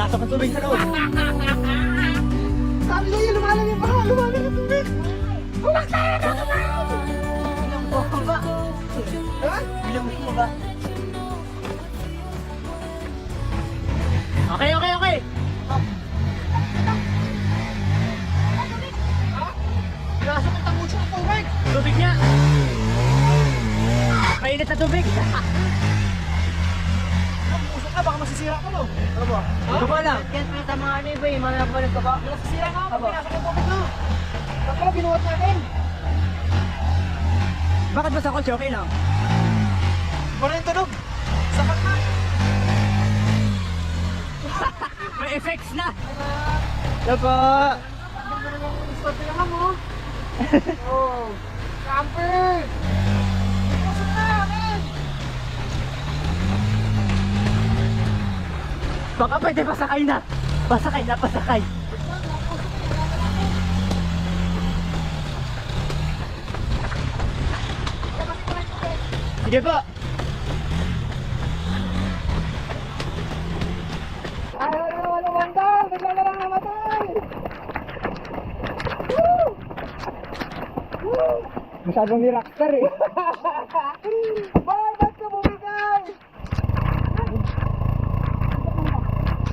Pasok ang tubig sa loob. Sabi ko yun, lumalang yung baha, lumalang yung tubig. Pumaktay na ka ba? Bilang mo ba? Ha? Bilang mo ba? Okay, okay, okay. Nasa kong tangos yung tubig. Tubig niya. Mainit na tubig. Usok ka, baka masisira ka mo. Ano ba? Ito ko lang. Kaya sa mga ano iba eh, mga napalag ka ba? Masisira ka, pag Aba. pinasok yung tubig mo. Tapos binuhat natin. Bakit ba sa kotse okay lang? Wala yung tunog. Sapat na. May effects na. Diba? Ganda na ng start na mo. Oh. Camper! Usok na, men! Baka pwede pasakay na. Pasakay na, pasakay. Sige po. Ayaw na naman ang wandal! Bigla na lang namatay! Woo! Woo! Masyadong ni rockstar eh. Bye-bye!